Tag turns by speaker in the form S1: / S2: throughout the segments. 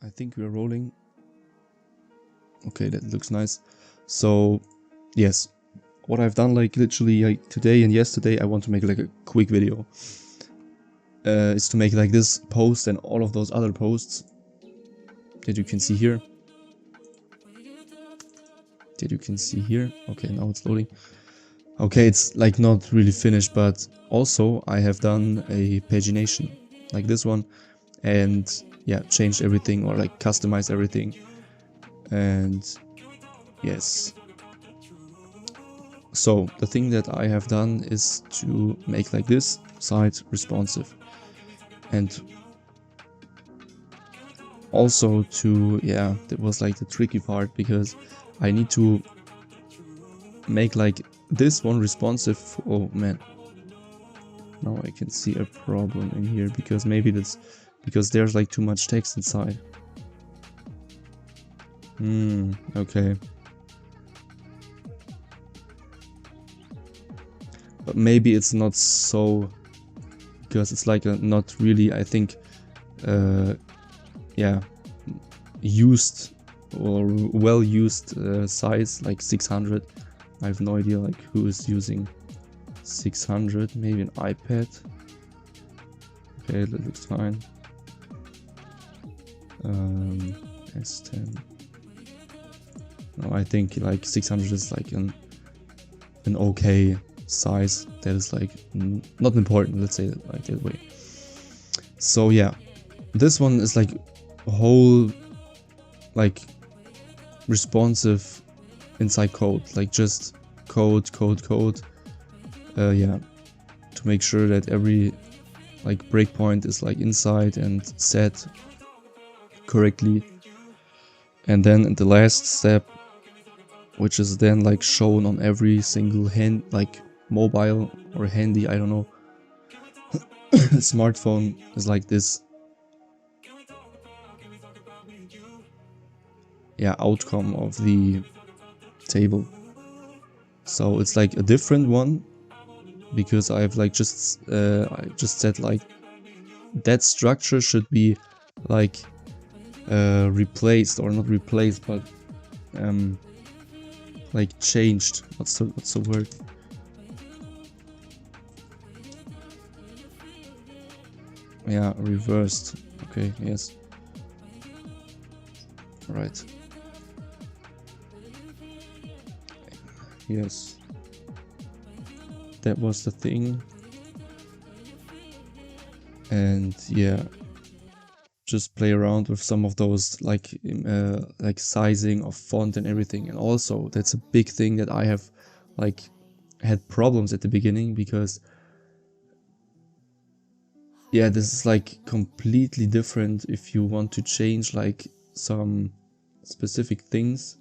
S1: I think we're rolling. Okay, that looks nice. So yes, what I've done like literally like today and yesterday, I want to make like a quick video. Is to make like this post and all of those other posts that you can see here. Okay, now it's loading. Okay, it's like not really finished, but also I have done a pagination like this one, and yeah, changed everything or like customized everything. And yes, so the thing that I have done is to make like this site responsive, and also to, yeah, that was like the tricky part, because I need to make like this one responsive. Oh man, now I can see a problem in here, because maybe that's because there's like too much text inside. Okay. But maybe it's not so, because it's like a not really, I think, yeah, used or well used size, like 600. I have no idea like who is using 600, maybe an iPad. Okay, that looks fine. S10. No, I think like 600 is like an okay size. That is like not important, let's say it like that way. So yeah, this one is like a whole like responsive inside code, like just code. Yeah, to make sure that every like breakpoint is like inside and set correctly. And then in the last step, which is then like shown on every single hand, like mobile or handy, I don't know, smartphone, is like this. Yeah, outcome of the table. So it's like a different one, because I've like just I just said like that structure should be like replaced, or not replaced, but like changed. What's the word? Yeah, reversed. Okay, yes. Right. Yes. That was the thing. And yeah, just play around with some of those like sizing of font and everything. And also that's a big thing that I have like had problems at the beginning, because yeah, this is like completely different if you want to change like some specific things,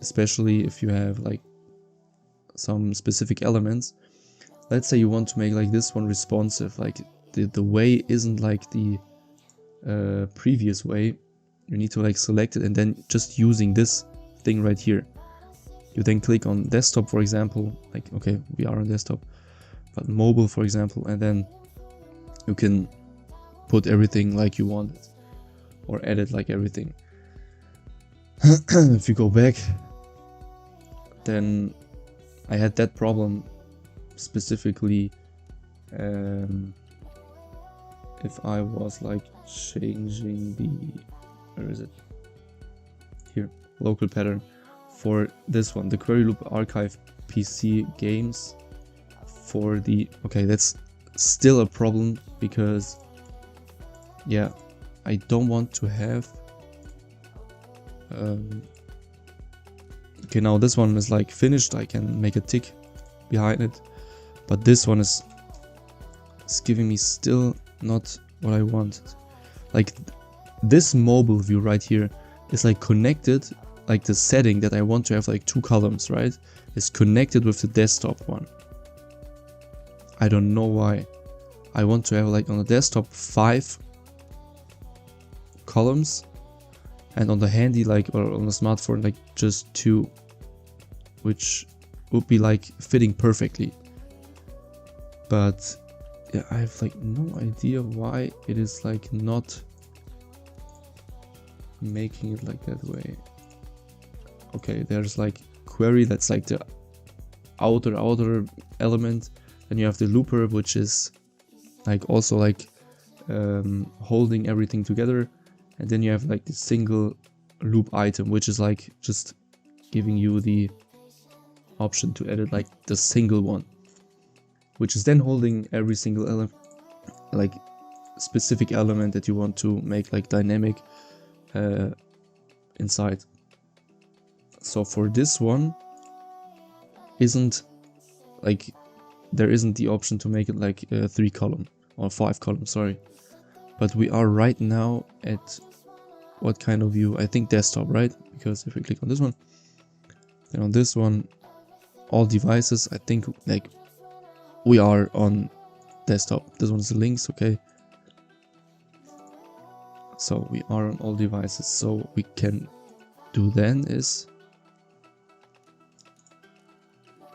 S1: especially if you have like some specific elements. Let's say you want to make like this one responsive, like the way isn't like the previous way. You need to like select it, and then just using this thing right here, you then click on desktop, for example, like, okay, we are on desktop, but mobile, for example, and then you can put everything like you want it, or edit like everything. If you go back, then I had that problem specifically if I was like changing the, where is it? Here, local pattern for this one, the query loop archive PC games for the, okay, that's still a problem, because yeah, I don't want to have okay, now this one is like finished, I can make a tick behind it, but this one is giving me still not what I wanted. Like this mobile view right here is like connected, like the setting that I want to have like 2 columns, right, is connected with the desktop one. I don't know why. I want to have like on the desktop 5 columns, and on the handy, like, or on the smartphone, like just 2, which would be like fitting perfectly. But yeah, I have like no idea why it is like not making it like that way. Okay, there's like query, that's like the outer element, and you have the looper, which is like also like holding everything together, and then you have like the single loop item, which is like just giving you the option to edit like the single one, which is then holding every single element, like specific element that you want to make like dynamic inside. So for this one isn't like, there isn't the option to make it like 3 column or 5 column, sorry, but we are right now at what kind of view? I think desktop, right? Because if we click on this one, then on this one, all devices, I think like we are on desktop. This one's the links, okay. So we are on all devices. So we can do then is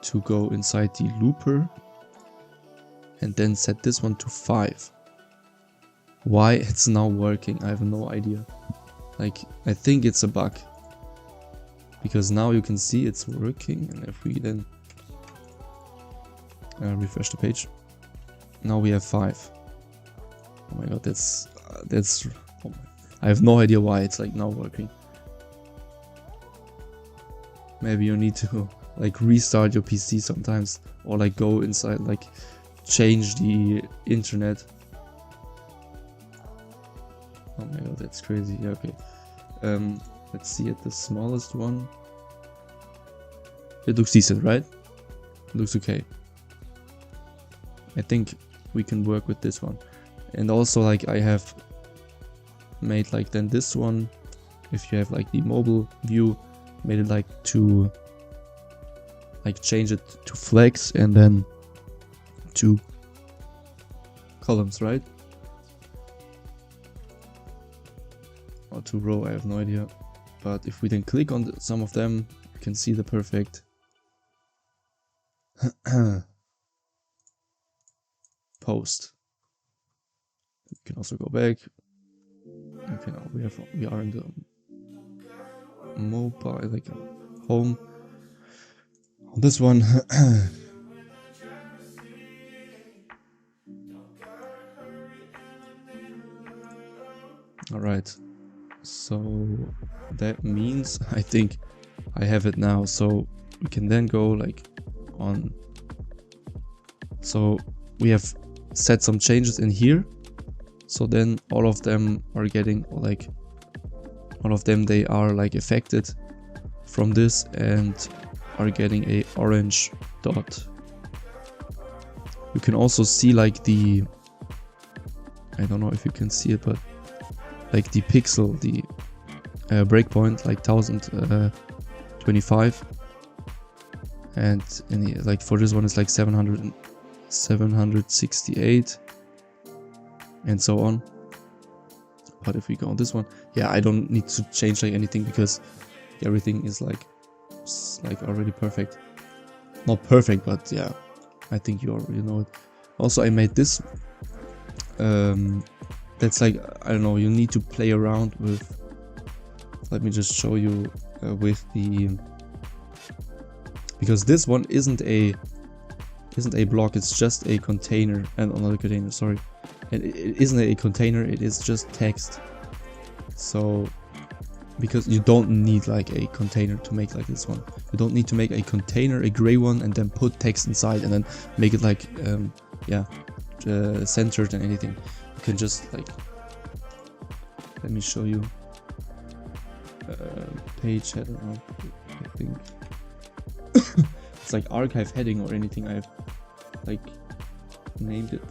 S1: to go inside the looper and then set this one to 5. Why it's now working, I have no idea. Like, I think it's a bug, because now you can see it's working, and if we then refresh the page, now we have 5. Oh my god, that's oh my, I have no idea why it's like now working. Maybe you need to like restart your PC sometimes, or like go inside, like change the internet. Oh my god, that's crazy. Yeah, okay. Let's see at the smallest one. It looks decent, right? It looks okay. I think we can work with this one. And also, like, I have made like then this one, if you have like the mobile view, made it like to like change it to flex and then to columns, right? Or to row, I have no idea. But if we then click on some of them, you can see the perfect post. You can also go back. Okay, now we are in the mobile, like home. On this one, all right. So that means I think I have it now. So we can then go like on. So we have set some changes in here. So then all of them are getting like, all of them, they are like affected from this and are getting a orange dot. You can also see like the, I don't know if you can see it, but like the pixel, the breakpoint, like 1025, and like for this one it's like 768 and so on. But if we go on this one, yeah, I don't need to change like anything because everything is like already perfect. Not perfect, but yeah, I think you already know it. Also, I made this. That's like, I don't know, you need to play around with. Let me just show you with the, because this one isn't a block, it's just a container, and another container, sorry. And it isn't a container, it is just text. So because you don't need like a container to make like this one. You don't need to make a container, a gray one, and then put text inside and then make it like centered and anything. You can just like, let me show you page header, I think. It's like archive heading or anything. I've like named it,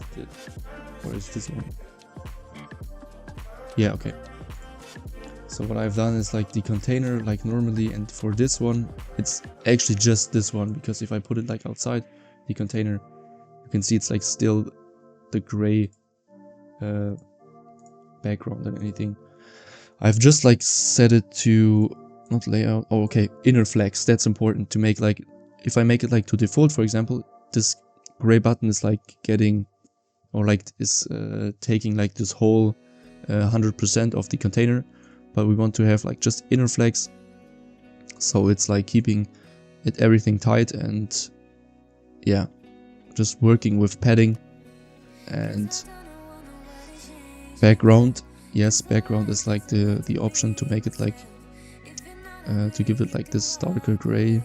S1: or is this one? Yeah, okay. So what I've done is like the container like normally, and for this one it's actually just this one, because if I put it like outside the container, you can see it's like still the gray background and anything. I've just like set it to not layout, oh okay, inner flex. That's important to make, like if I make it like to default, for example, this gray button is like getting or like is taking like this whole 100% of the container, but we want to have like just inner flex, so it's like keeping it everything tight, and yeah, just working with padding. And background, yes, background is like the option to make it like to give it like this darker gray.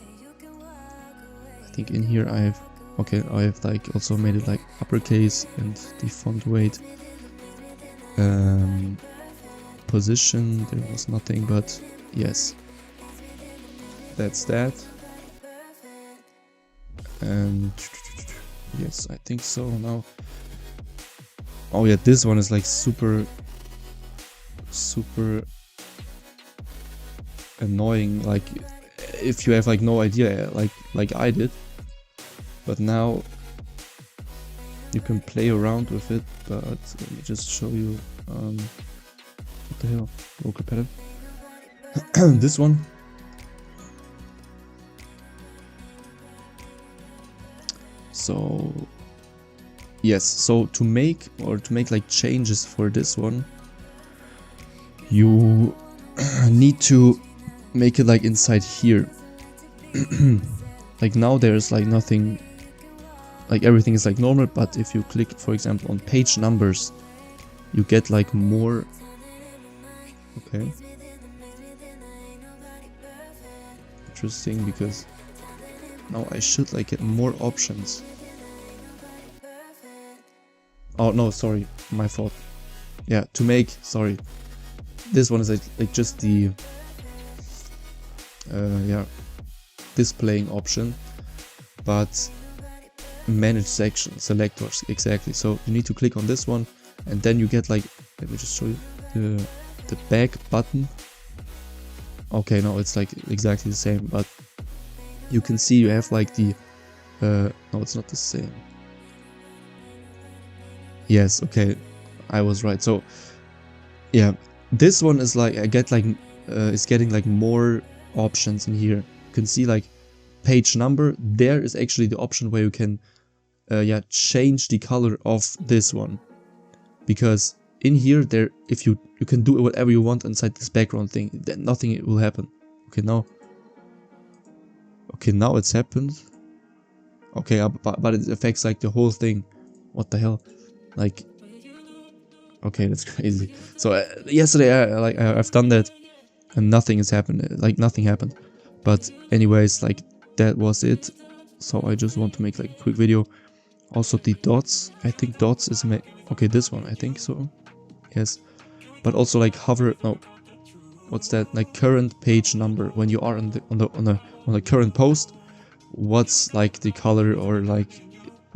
S1: I think in here I have like also made it like uppercase, and the font weight. Position, there was nothing, but yes, that's that. And yes, I think so. Now, oh yeah, this one is like super annoying, like if you have like no idea like I did, but now you can play around with it. But let me just show you what the hell, local pattern. This one, so yes, so to make like changes for this one, you need to make it like inside here. Like now there's like nothing, like everything is like normal, but if you click, for example, on page numbers, you get like more. Okay, interesting, because now I should like get more options. Oh no, sorry, my fault. Yeah, to make, sorry, this one is like just the yeah, displaying option, but manage section selectors, exactly. So you need to click on this one, and then you get like, let me just show you the back button. Okay, no, it's like exactly the same, but you can see you have like the no, it's not the same. Yes, okay, I was right. So yeah, this one is like, I get like is getting like more options in here. You can see like page number, there is actually the option where you can yeah, change the color of this one, because in here there, if you can do whatever you want inside this background thing, then nothing will happen. Okay, now it's happened. Okay, but it affects like the whole thing. What the hell, like, okay, that's crazy. So yesterday I've done that and nothing has happened, like nothing happened. But anyways, like that was it. So I just want to make like a quick video. Also the dots, I think dots is okay, this one, I think so, yes. But also like hover, no, what's that, like current page number, when you are on the current post, what's like the color, or like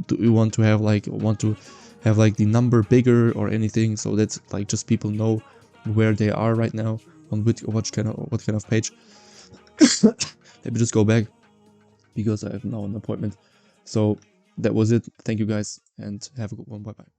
S1: do you want to have like the number bigger or anything, so that's like just people know where they are right now, on what kind of page. Let me just go back, because I have now an appointment. So that was it. Thank you guys, and have a good one. Bye bye.